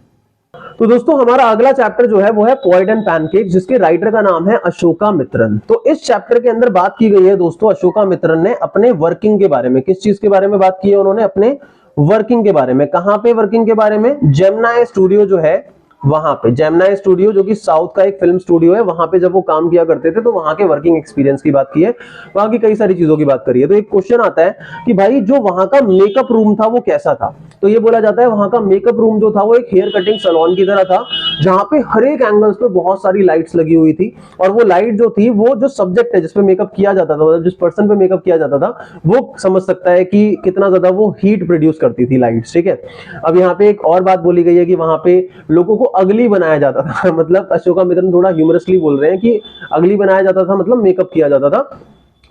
तो दोस्तों हमारा अगला चैप्टर जो है वो है पोएट एंड पैनकेक, जिसके राइटर का नाम है अशोकामित्रन। तो इस चैप्टर के अंदर बात की गई है दोस्तों, अशोकामित्रन ने अपने वर्किंग के बारे में, किस चीज के बारे में बात की है उन्होंने? अपने वर्किंग के बारे में। कहां पे वर्किंग के बारे में? जेमिनी स्टूडियो जो है वहां पे, जेमिनी स्टूडियो जो कि साउथ का एक फिल्म स्टूडियो है, वहां पे जब वो काम किया करते थे तो वहां के वर्किंग एक्सपीरियंस की बात की है, वहां की कई सारी चीजों की बात करी है। तो एक क्वेश्चन आता है कि भाई जो वहां का मेकअप रूम था वो कैसा था? तो ये बोला जाता है वहां का मेकअप रूम जो था वो एक हेयर कटिंग सैलून की तरह था, जहां पे हर एक एंगल्स पे बहुत सारी लाइट्स लगी हुई थी। और वो लाइट जो थी, वो जो सब्जेक्ट है जिसपे मेकअप किया जाता था, मतलब जिस पर्सन पे मेकअप किया जाता था, वो समझ सकता है कि कितना ज्यादा वो हीट प्रोड्यूस करती थी लाइट्स। ठीक है, अब यहाँ पे एक और बात बोली गई है कि वहां पे लोगों को अगली बनाया जाता था मतलब अशोकामित्रन थोड़ा ह्यूमरसली बोल रहे हैं कि अगली बनाया जाता था, मतलब मेकअप किया जाता था।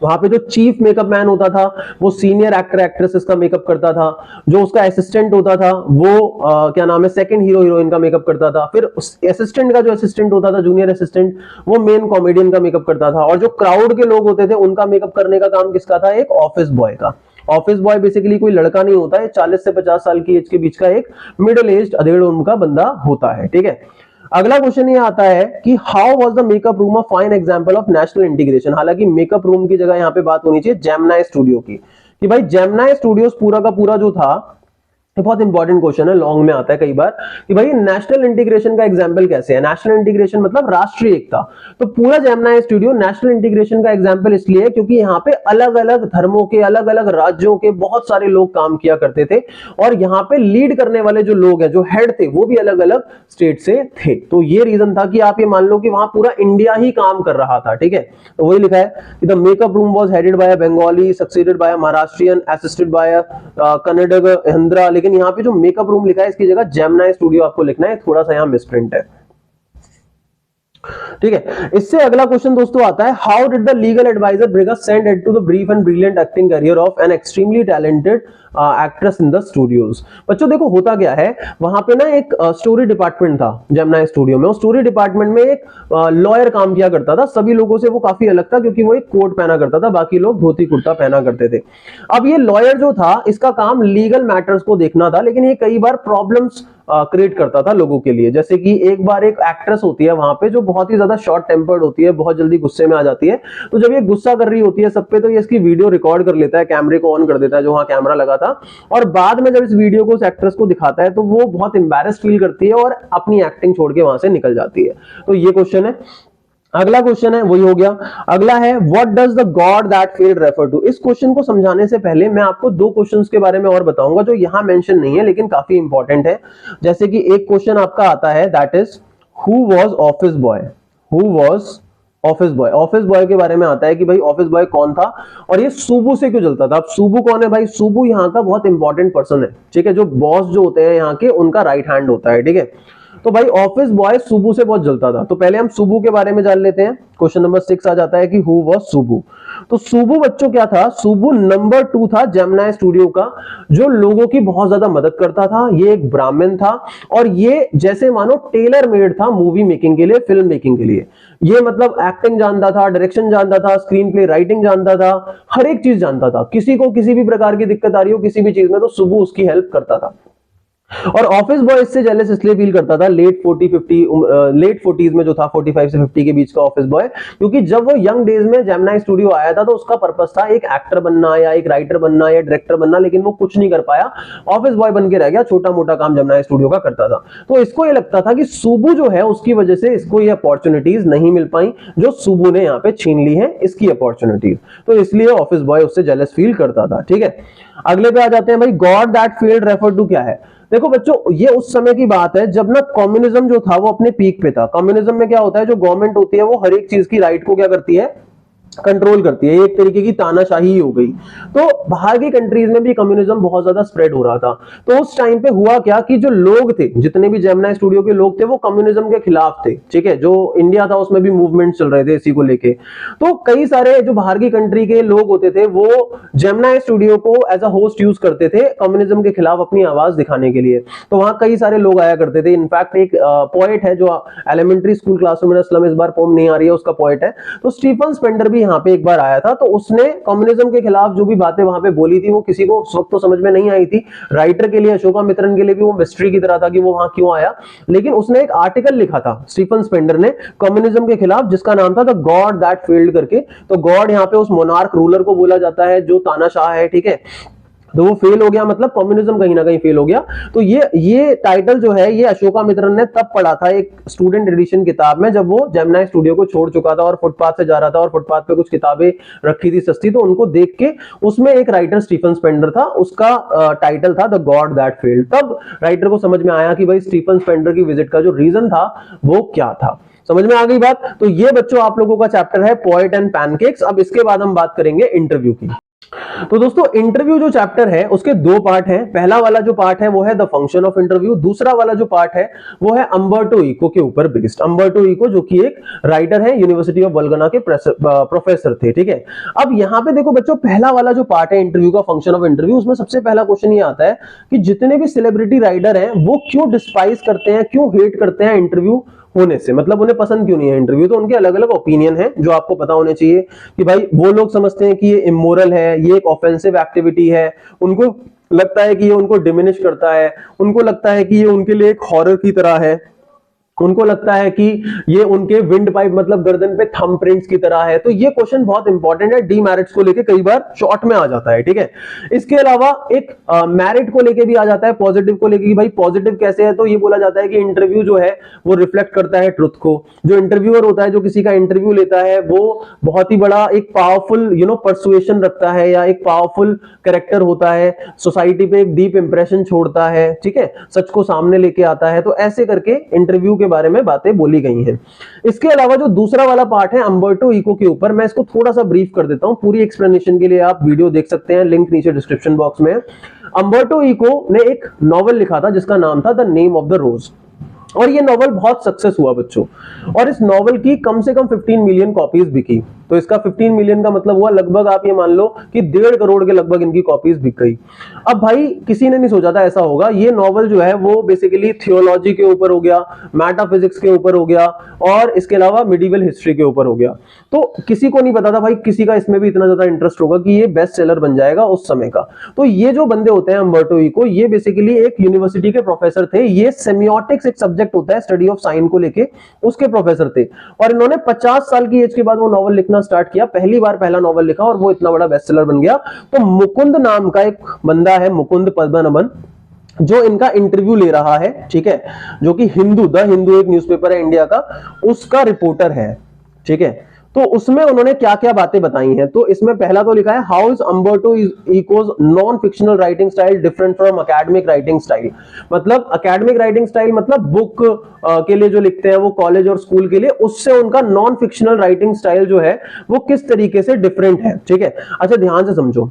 वहां पे जो चीफ मेकअप मैन होता था वो सीनियर एक्टर एक्ट्रेसेस का मेकअप करता था, जो उसका असिस्टेंट होता था वो क्या नाम है, सेकंड हीरो हीरोइन का मेकअप करता था, फिर उस असिस्टेंट का जो असिस्टेंट होता था, जूनियर असिस्टेंट, वो मेन कॉमेडियन का मेकअप करता था। और जो क्राउड के लोग होते थे उनका मेकअप करने का काम किसका था? एक ऑफिस बॉय का। ऑफिस बॉय बेसिकली कोई लड़का नहीं होता है, 40 से 50 साल की एज के बीच का एक मिडिल एज अधेड़ उनका बंदा होता है। ठीक है, अगला क्वेश्चन ये आता है कि how was the makeup room a fine example of national integration. हालांकि मेकअप रूम की जगह यहाँ पे बात होनी चाहिए जेमिनी स्टूडियो की, कि भाई जेमिनी स्टूडियोज पूरा का पूरा जो था ये बहुत इंपॉर्टेंट क्वेश्चन है, लॉन्ग में आता है कई बार कि भाई नेशनल इंटीग्रेशन का एग्जांपल कैसे है। नेशनल इंटीग्रेशन मतलब राष्ट्रीय एकता। तो पूरा जेमिनी स्टूडियो नेशनल इंटीग्रेशन का एग्जांपल इसलिए है क्योंकि यहाँ पे अलग अलग धर्मों के, अलग अलग राज्यों के बहुत सारे लोग काम किया करते थे और यहाँ पे लीड करने वाले जो लोग हैं, जो हेड थे, वो भी अलग अलग स्टेट से थे। तो ये रीजन था कि आप ये मान लो कि वहां पूरा इंडिया ही काम कर रहा था, ठीक है। तो वही लिखा है कि the makeup room was headed by a Bengali, succeeded by a Maharashtrian, assisted by a Kannada हिंद्रा। लेकिन यहाँ पे जो मेकअप रूम लिखा है इसकी जगह जेमिनी स्टूडियो आपको लिखना है, थोड़ा सा यहाँ मिसप्रिंट है, ठीक है। इससे अगला क्वेश्चन दोस्तों आता है, how did the legal adviser bring a सेंड end to the brief and brilliant acting career of an extremely talented actress in the studios. बच्चों देखो होता क्या है, वहां पे ना एक स्टोरी डिपार्टमेंट था जेमिनी स्टूडियो में। उस स्टोरी डिपार्टमेंट में एक लॉयर काम किया करता था। सभी लोगों से वो काफी अलग था क्योंकि वो एक कोट पहना करता था, बाकी लोग धोती कुर्ता पहना करते थे। अब ये लॉयर जो था, इसका काम लीगल मैटर्स को देखना था, लेकिन ये कई बार प्रॉब्लम्स क्रिएट करता था लोगों के लिए। जैसे कि एक बार एक एक्ट्रेस होती है वहां पे जो बहुत ही ज्यादा शॉर्ट टेम्पर्ड होती है, बहुत जल्दी गुस्से में आ जाती है। तो जब ये गुस्सा कर रही होती है सब पे, तो ये इसकी वीडियो रिकॉर्ड कर लेता है, कैमरे को ऑन कर देता है जो वहां कैमरा लगा था, और बाद में जब इस वीडियो को उस एक्ट्रेस को दिखाता है तो वो बहुत एम्बैरेस्ड फील करती है और अपनी एक्टिंग छोड़ के वहां से निकल जाती है। तो ये क्वेश्चन है। अगला क्वेश्चन है वही हो गया। अगला है, what does the god that failed refer to. इस क्वेश्चन को समझाने से पहले मैं आपको दो क्वेश्चंस के बारे में और बताऊंगा जो यहां मेंशन नहीं है लेकिन काफी इंपॉर्टेंट है। जैसे कि एक क्वेश्चन आपका आता है, that is who was office boy. Who was office boy. Office boy के बारे में आता है कि भाई ऑफिस बॉय कौन था और ये सुबू से क्यों चलता था। अब सुबू कौन है भाई? सुबू यहाँ का बहुत इंपॉर्टेंट पर्सन है, ठीक है, जो बॉस जो होते हैं यहाँ के, उनका राइट हैंड होता है, ठीक है। तो भाई ऑफिस बॉय सुबू से बहुत जलता था। तो पहले हम सुबू के बारे में जान लेते हैं। क्वेश्चन नंबर 6 आ जाता है कि हु वाज सुबू। तो सुबू बच्चों क्या था? सुबू नंबर 2 था जेमिनी स्टूडियो का, जो लोगों की बहुत ज्यादा मदद करता था। ये एक ब्राह्मण था और ये जैसे मानो टेलर मेड था मूवी मेकिंग के लिए, फिल्म मेकिंग के लिए। ये मतलब एक्टिंग जानता था, डायरेक्शन जानता था, स्क्रीन प्ले राइटिंग जानता था, हर एक चीज जानता था। किसी को किसी भी प्रकार की दिक्कत आ रही हो किसी भी चीज में, तो सुबू उसकी हेल्प करता था। और ऑफिस बॉय इससे जेलस इसलिए फील करता था, लेट 40s में जो था, 45 से 50 के बीच का ऑफिस बॉय, क्योंकि जब वो यंग डेज में जेमिनी स्टूडियो आया था तो उसका पर्पस था एक एक्टर बनना या एक राइटर बनना या डायरेक्टर बनना, लेकिन वो कुछ नहीं कर पाया, ऑफिस बॉय बन के रह गया, छोटा मोटा काम जेमिनी स्टूडियो का करता था। तो इसको ये लगता था कि सुबू जो है उसकी वजह से इसको ये अपॉर्चुनिटीज नहीं मिल पाई जो सुबू ने यहाँ पे छीन ली है, इसकी अपॉर्चुनिटीज। तो इसलिए ऑफिस बॉय उससे जेलस फील करता था, ठीक है। अगले पे आ जाते हैं भाई, god that failed refer to क्या है। देखो बच्चों, ये उस समय की बात है जब ना कम्युनिज्म जो था वो अपने पीक पे था। कम्युनिज्म में क्या होता है, जो गवर्नमेंट होती है वो हर एक चीज की राइट को क्या करती है, कंट्रोल करती है। एक तरीके की तानाशाही हो गई। तो बाहर की कंट्रीज में भी कम्युनिज्म बहुत ज्यादा स्प्रेड हो रहा था। तो उस टाइम पे हुआ क्या कि जो लोग थे, जितने भी जेमिनी स्टूडियो के लोग थे, वो कम्युनिज्म के खिलाफ थे, ठीक है। जो इंडिया था उसमें भी मूवमेंट चल रहे थे इसी को लेके। तो कई सारे जो बाहर की कंट्री के लोग होते थे वो जेमिनी स्टूडियो को एज अ होस्ट यूज करते थे कम्युनिज्म के खिलाफ अपनी आवाज दिखाने के लिए। तो वहां कई सारे लोग आया करते थे। इनफैक्ट एक पोएट है जो एलिमेंट्री स्कूल क्लासरूम में, इस बार पोम नहीं आ रही है, उसका पोएट है, तो स्टीफन स्पेंडर भी यहाँ पे एक बार आया था। तो उसने कम्युनिज्म के खिलाफ जो भी बातें वहां पे बोली थी वो किसी को उस वक्त तो समझ में नहीं आई थी। राइटर के लिए, अशोका मित्रन के लिए भी वो मिस्ट्री की तरह था कि वो वहां क्यों आया। लेकिन उसने एक आर्टिकल लिखा था स्टीफन स्पेंडर ने कम्युनिज्म के खिलाफ, जिसका नाम था द गॉड दैट फेल्ड करके। तो गॉड यहाँ पे उस मोनार्क रूलर को बोला जाता है जो तानाशाह है, ठीक है। तो वो फेल हो गया, मतलब कम्युनिज्म कहीं ना कहीं फेल हो गया। तो ये टाइटल जो है ये अशोका मित्रन ने तब पढ़ा था एक स्टूडेंट एडिशन किताब में, जब वो जेमिनी स्टूडियो को छोड़ चुका था और फुटपाथ से जा रहा था और फुटपाथ पे कुछ किताबें रखी थी सस्ती, तो उनको देख के उसमें एक राइटर स्टीफन स्पेंडर था, उसका टाइटल था द गॉड दैट फेल्ड। तब राइटर को समझ में आया कि भाई स्टीफन स्पेंडर की विजिट का जो रीजन था वो क्या था। समझ में आ गई बात? तो ये बच्चों आप लोगों का चैप्टर है पोएट एंड पैनकेक्स। अब इसके बाद हम बात करेंगे इंटरव्यू की। तो दोस्तों इंटरव्यू जो चैप्टर है उसके दो पार्ट हैं। पहला वाला जो पार्ट है वो है द फंक्शन ऑफ इंटरव्यू। दूसरा वाला जो पार्ट है वो है अम्बर्टो इको के ऊपर बेस्ड। अम्बर्टो इको जो कि एक राइटर है, यूनिवर्सिटी ऑफ वल्गना के प्रोफेसर थे, ठीक है। अब यहाँ पे देखो बच्चों, पहला वाला जो पार्ट है इंटरव्यू का, फंक्शन ऑफ इंटरव्यू, उसमें सबसे पहला क्वेश्चन ये आता है कि जितने भी सेलिब्रिटी राइडर हैं वो क्यों डिस्पाइस करते हैं, क्यों हेट करते हैं इंटरव्यू होने से, मतलब उन्हें पसंद क्यों नहीं है इंटरव्यू। तो उनके अलग अलग ओपिनियन है जो आपको पता होने चाहिए कि भाई वो लोग समझते हैं कि ये इमोरल है, ये एक ऑफेंसिव एक्टिविटी है, उनको लगता है कि ये उनको डिमिनिश करता है, उनको लगता है कि ये उनके लिए एक हॉरर की तरह है, उनको लगता है कि ये उनके विंड पाइप मतलब गर्दन पे थंब प्रिंट्स की तरह है। तो ये क्वेश्चन बहुत इंपॉर्टेंट है, डीमेरिट्स को लेके कई बार शॉर्ट में आ जाता है, ठीक है। इसके अलावा एक मेरिट को लेके भी आ जाता है, पॉजिटिव को लेके कि भाई पॉजिटिव कैसे है, तो ये बोला जाता है कि इंटरव्यू जो है वो रिफ्लेक्ट करता है ट्रुथ को। जो इंटरव्यूअर होता है, जो किसी का इंटरव्यू लेता है, वो बहुत ही बड़ा एक पावरफुल परसुएशन रखता है या एक पावरफुल कैरेक्टर होता है, सोसाइटी पे एक डीप इंप्रेशन छोड़ता है, ठीक है, सच को सामने लेके आता है। तो ऐसे करके इंटरव्यू के बारे में बातें बोली गई हैं। इसके अलावा जो दूसरा वाला पार्ट है अम्बर्टो इको के ऊपर, मैं इसको थोड़ा सा ब्रीफ कर देता हूं। पूरी एक्सप्लेनेशन के लिए आप वीडियो देख सकते हैं, लिंक नीचे डिस्क्रिप्शन बॉक्स में। अम्बर्टो इको ने एक नॉवेल लिखा था जिसका नाम था द नेम ऑफ द रोज, और ये नॉवल बहुत सक्सेस हुआ बच्चों, और इस नॉवल की कम से कम 15 मिलियन कॉपीज बिकी। तो इसका 15 मिलियन का मतलब हुआ लगभग आप ये मान लो कि 1.5 करोड़ के लगभग इनकी कॉपीज बिक गई। अब भाई किसी ने नहीं सोचा था ऐसा होगा। ये नॉवल जो है वो बेसिकली थियोलॉजी के ऊपर हो गया, मेटाफिजिक्स के ऊपर हो गया, और इसके अलावा मिडिवल हिस्ट्री के ऊपर हो गया। तो किसी को नहीं पता था भाई, किसी का इसमें भी इतना ज्यादा इंटरेस्ट होगा कि ये बेस्ट सेलर बन जाएगा उस समय का। तो ये जो बंदे होते हैं अम्बर्टो इको, ये बेसिकली एक यूनिवर्सिटी के प्रोफेसर थे। ये सेमियोटिक्स एक सब्जेक्ट होता है स्टडी ऑफ साइन को लेके, उसके प्रोफेसर थे। और इन्होंने 50 साल की एज के बाद वो नॉवल लिखना स्टार्ट किया, पहली बार पहला नॉवल लिखा और वो इतना बड़ा बेस्ट सेलर बन गया। तो मुकुंद नाम का एक बंदा है, मुकुंद पद्मनाभन, जो इनका इंटरव्यू ले रहा है, ठीक है, जो कि द हिंदू एक न्यूज़पेपर है इंडिया का, उसका रिपोर्टर है, ठीक है। तो उसमें उन्होंने क्या क्या बातें बताई हैं, तो इसमें पहला तो लिखा है how is Umberto Eco's non fictional writing style different from academic writing style. मतलब एकेडमिक राइटिंग स्टाइल मतलब बुक के लिए जो लिखते हैं वो कॉलेज और स्कूल के लिए, उससे उनका नॉन फिक्शनल राइटिंग स्टाइल जो है वो किस तरीके से डिफरेंट है, ठीक है। अच्छा ध्यान से समझो,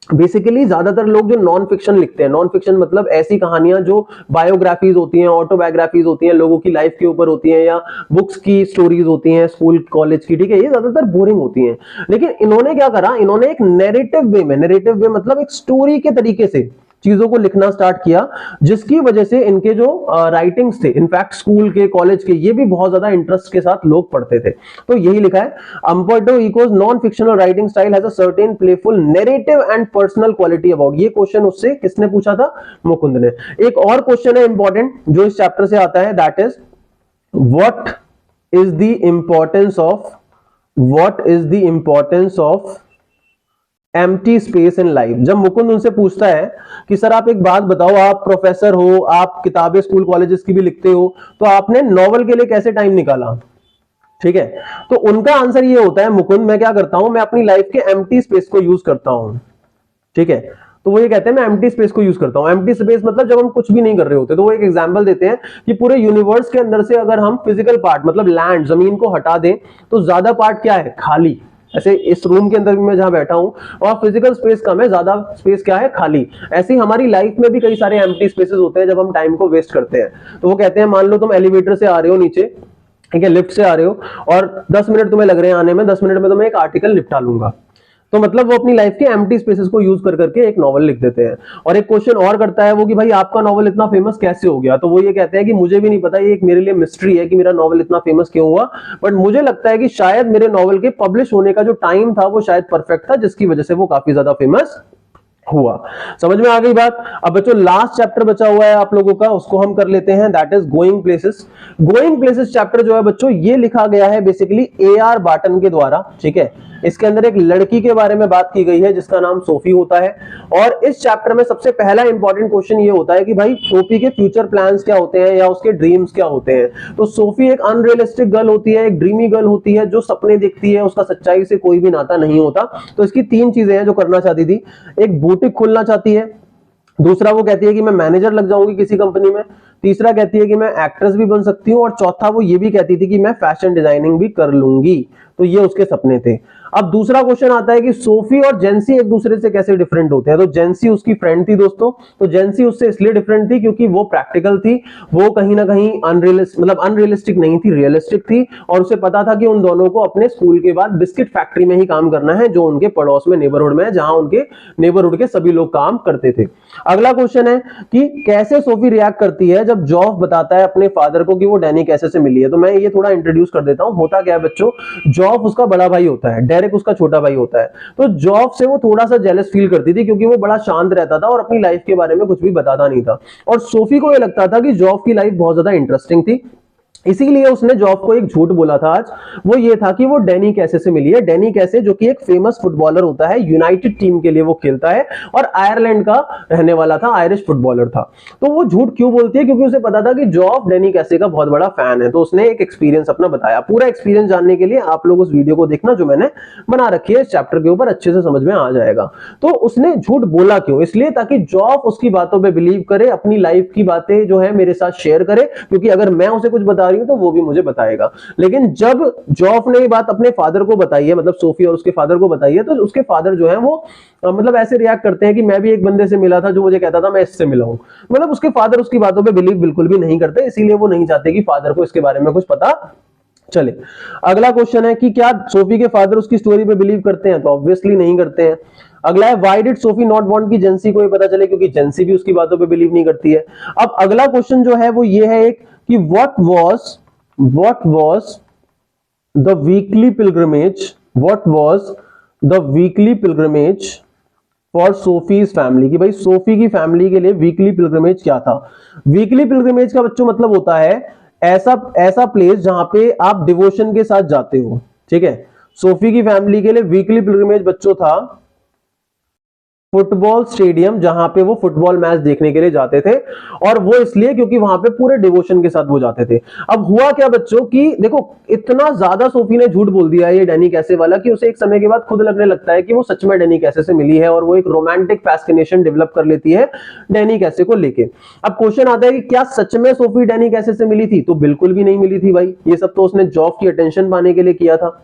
बेसिकली ज्यादातर लोग जो नॉन फिक्शन लिखते हैं, नॉन फिक्शन मतलब ऐसी कहानियां जो बायोग्राफीज होती हैं, ऑटोबायोग्राफीज होती हैं, लोगों की लाइफ के ऊपर होती हैं, या बुक्स की स्टोरीज होती हैं स्कूल कॉलेज की, ठीक है, ये ज्यादातर बोरिंग होती हैं। लेकिन इन्होंने क्या करा, इन्होंने एक नैरेटिव वे में, नैरेटिव वे मतलब एक स्टोरी के तरीके से चीजों को लिखना स्टार्ट किया, जिसकी वजह से इनके जो राइटिंग्स थे, इनफैक्ट स्कूल के कॉलेज के, ये भी बहुत ज्यादा इंटरेस्ट के साथ लोग पढ़ते थे। तो यही लिखा है, Umberto Eco's non fictional writing style has a certain playful narrative and personal quality about. ये क्वेश्चन उससे किसने पूछा था, मुकुंद ने। एक और क्वेश्चन है इंपॉर्टेंट जो इस चैप्टर से आता है, that is what is the importance of empty space in life. जब मुकुंद उनसे पूछता है कि सर आप एक बात बताओ, आप प्रोफेसर हो, आप किताबें स्कूल कॉलेजेस की भी लिखते हो, तो आपने नॉवल के लिए कैसे टाइम निकाला, ठीक है। तो उनका आंसर ये होता है, मुकुंद मैं क्या करता हूं, मैं अपनी लाइफ के एम्प्टी स्पेस को यूज करता हूं, ठीक है। तो वो ये कहते हैं मैं एम्प्टी स्पेस को यूज करता हूं। एम्प्टी स्पेस मतलब जब हम कुछ भी नहीं कर रहे होते। तो वो एक एग्जांपल देते हैं कि पूरे यूनिवर्स के अंदर से अगर हम फिजिकल पार्ट मतलब लैंड, जमीन को हटा दें, तो ज्यादा पार्ट क्या है, खाली। ऐसे इस रूम के अंदर भी मैं जहां बैठा हूं और फिजिकल स्पेस कम है, ज्यादा स्पेस क्या है, खाली। ऐसे ही हमारी लाइफ में भी कई सारे एम्प्टी स्पेसेस होते हैं जब हम टाइम को वेस्ट करते हैं। तो वो कहते हैं मान लो तुम एलिवेटर से आ रहे हो नीचे, ठीक है, लिफ्ट से आ रहे हो, और 10 मिनट तुम्हें लग रहे हैं आने में, 10 मिनट में तुम्हें एक आर्टिकल निपटा लूंगा। तो मतलब वो अपनी लाइफ के एम्प्टी स्पेसेस को यूज कर करके एक नॉवल लिख देते हैं। और एक क्वेश्चन और करता है वो कि भाई आपका नॉवल इतना फेमस कैसे हो गया। तो वो ये कहते हैं कि मुझे भी नहीं पता, ये एक मेरे लिए मिस्ट्री है कि मेरा नॉवल इतना फेमस क्यों हुआ, बट मुझे लगता है कि शायद मेरे नॉवल के पब्लिश होने का जो टाइम था वो शायद परफेक्ट था, जिसकी वजह से वो काफी ज्यादा फेमस हुआ। समझ में आ गई बात। अब बच्चों लास्ट चैप्टर बचा हुआ है आप लोगों का, उसको हम कर लेते हैं, that is going places. Going places chapter जो है बच्चों, ये लिखा गया है बेसिकली ए.आर. बार्टन के द्वारा, ठीक है। इसके अंदर एक लड़की के बारे में बात की गई है जिसका नाम सोफी होता है। और इस चैप्टर में सबसे पहला इंपॉर्टेंट क्वेश्चन ये होता है कि भाई सोफी के फ्यूचर प्लान्स क्या होते हैं या उसके ड्रीम्स क्या होते हैं। तो सोफी एक अनरियलिस्टिक गर्ल होती है, एक ड्रीमी गर्ल होती है जो सपने देखती है, उसका सच्चाई से कोई भी नाता नहीं होता। तो इसकी 3 चीजें हैं जो करना चाहती थी। एक बुटीक खोलना चाहती है, दूसरा वो कहती है कि मैं मैनेजर लग जाऊंगी किसी कंपनी में, तीसरा कहती है कि मैं एक्ट्रेस भी बन सकती हूं, और चौथा वो ये भी कहती थी कि मैं फैशन डिजाइनिंग भी कर लूंगी। तो ये उसके सपने थे। अब दूसरा क्वेश्चन आता है कि सोफी और जेंसी एक दूसरे से कैसे डिफरेंट होते हैं। तो जेंसी उसकी फ्रेंड थी दोस्तों। तो जेंसी उससे इसलिए डिफरेंट थी क्योंकि वो प्रैक्टिकल थी, वो कहीं ना कहीं अनरियलिस्टिक नहीं थी, रियलिस्टिक थी, और उसे पता था कि उन दोनों को अपने स्कूल के बाद बिस्किट फैक्ट्री में ही काम करना है जो उनके पड़ोस में नेबरहुड में है, जहां उनके नेबरहुड के सभी लोग काम करते थे। अगला क्वेश्चन है कि कैसे सोफी रिएक्ट करती है जब जॉफ बताता है अपने फादर को कि वो डैनी कैसे से मिली है। तो मैं ये थोड़ा इंट्रोड्यूस कर देता हूं। होता क्या है बच्चों, जॉफ उसका बड़ा भाई होता है, डेरेक उसका छोटा भाई होता है। तो जॉफ से वो थोड़ा सा जेलस फील करती थी क्योंकि वो बड़ा शांत रहता था और अपनी लाइफ के बारे में कुछ भी बताता नहीं था। और सोफी को ये लगता था कि जॉफ की लाइफ बहुत ज्यादा इंटरेस्टिंग थी, इसीलिए उसने जॉफ को एक झूठ बोला था आज, वो ये था कि वो डैनी कैसे से मिली है। डैनी कैसे जो कि एक फेमस फुटबॉलर होता है, यूनाइटेड टीम के लिए वो खेलता है और आयरलैंड का रहने वाला था, आयरिश फुटबॉलर था। तो वो झूठ क्यों बोलती है? क्योंकि उसे पता था कि जॉफ डैनी कैसे का बहुत बड़ा फैन है। तो उसने एक एक्सपीरियंस अपना बताया। पूरा एक्सपीरियंस जानने के लिए आप लोग उस वीडियो को देखना जो मैंने बना रखी है इस चैप्टर के ऊपर, अच्छे से समझ में आ जाएगा। तो उसने झूठ बोला क्यों? इसलिए ताकि जॉफ उसकी बातों पे बिलीव करे, अपनी लाइफ की बातें जो है मेरे साथ शेयर करे, क्योंकि अगर मैं उसे कुछ बता रही हूं तो वो भी मुझे बताएगा। लेकिन जब जॉफ ने ये बात अपने फादर को बताई है, मतलब सोफी और उसके फादर को बताई है, तो उसके फादर जो है वो मतलब ऐसे रिएक्ट करते हैं कि मैं भी एक बंदे से मिला था जो मुझे कहता था मैं इससे मिला हूं। मतलब उसके फादर उसकी बातों पे बिलीव बिल्कुल भी नहीं करते, इसीलिए वो नहीं चाहते कि फादर को इसके बारे में कुछ पता चले। अगला क्वेश्चन है कि क्या सोफी के फादर उसकी स्टोरी पे बिलीव करते हैं? तो ऑब्वियसली नहीं करते हैं। अगला है why did Sophie not want कि जेंसी को ये पता चले? क्योंकि जेंसी भी उसकी बातों पे बिलीव नहीं करती है। अब अगला क्वेश्चन जो है वो ये है एक कि what was the weekly pilgrimage for Sophie's family, कि भाई सोफी की फैमिली के लिए वीकली पिलग्रिमेज क्या था? वीकली पिलग्रिमेज का बच्चों मतलब होता है ऐसा प्लेस जहां पे आप डिवोशन के साथ जाते हो। ठीक है, सोफी की फैमिली के लिए वीकली पिलग्रिमेज बच्चों था फुटबॉल स्टेडियम, जहां पे वो फुटबॉल मैच देखने के लिए जाते थे। और वो इसलिए क्योंकि वहां पे पूरे डिवोशन के साथ वो जाते थे। अब हुआ क्या बच्चों कि देखो इतना ज्यादा सोफी ने झूठ बोल दिया ये डैनी कैसे वाला कि उसे एक समय के बाद खुद लगने लगता है कि वो सच में डैनी कैसे से मिली है और वो एक रोमांटिक फैसिनेशन डेवलप कर लेती है डैनी कैसे को लेके। अब क्वेश्चन आता है कि क्या सच में सोफी डैनी कैसे से मिली थी? तो बिल्कुल भी नहीं मिली थी भाई, ये सब तो उसने जॉब की अटेंशन पाने के लिए किया था।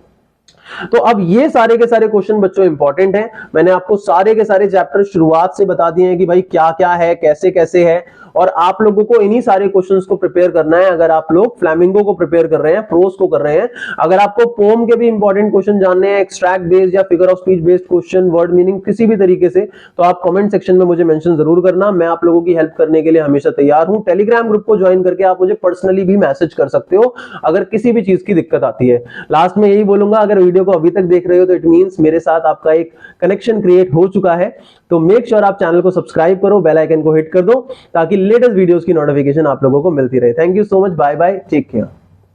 तो अब ये सारे के सारे क्वेश्चन बच्चों इंपॉर्टेंट हैं। मैंने आपको सारे के सारे चैप्टर शुरुआत से बता दिए हैं कि भाई क्या क्या है, कैसे कैसे है, और आप लोगों को इन्हीं सारे क्वेश्चंस को प्रिपेयर करना है। अगर आप लोग फ्लैमिंगो को प्रिपेयर कर रहे हैं, प्रोज को कर रहे हैं, अगर आपको पोम के भी इंपॉर्टेंट क्वेश्चन जानने हैं, एक्सट्रैक्ट बेस्ड या figure of speech based question, word meaning किसी भी तरीके से, तो आप कमेंट सेक्शन में मुझे मेंशन जरूर करना। मैं आप लोगों की हेल्प करने के लिए हमेशा तैयार हूं। टेलीग्राम ग्रुप को ज्वाइन करके आप मुझे पर्सनली भी मैसेज कर सकते हो अगर किसी भी चीज की दिक्कत आती है। लास्ट में यही बोलूंगा, अगर वीडियो को अभी तक देख रहे हो तो इट मींस मेरे साथ आपका एक कनेक्शन क्रिएट हो चुका है। तो मेक श्योर आप चैनल को सब्सक्राइब करो, बेल आइकन को हिट कर दो ताकि लेटेस्ट वीडियोस की नोटिफिकेशन आप लोगों को मिलती रहे। Thank you so much, bye bye, take care.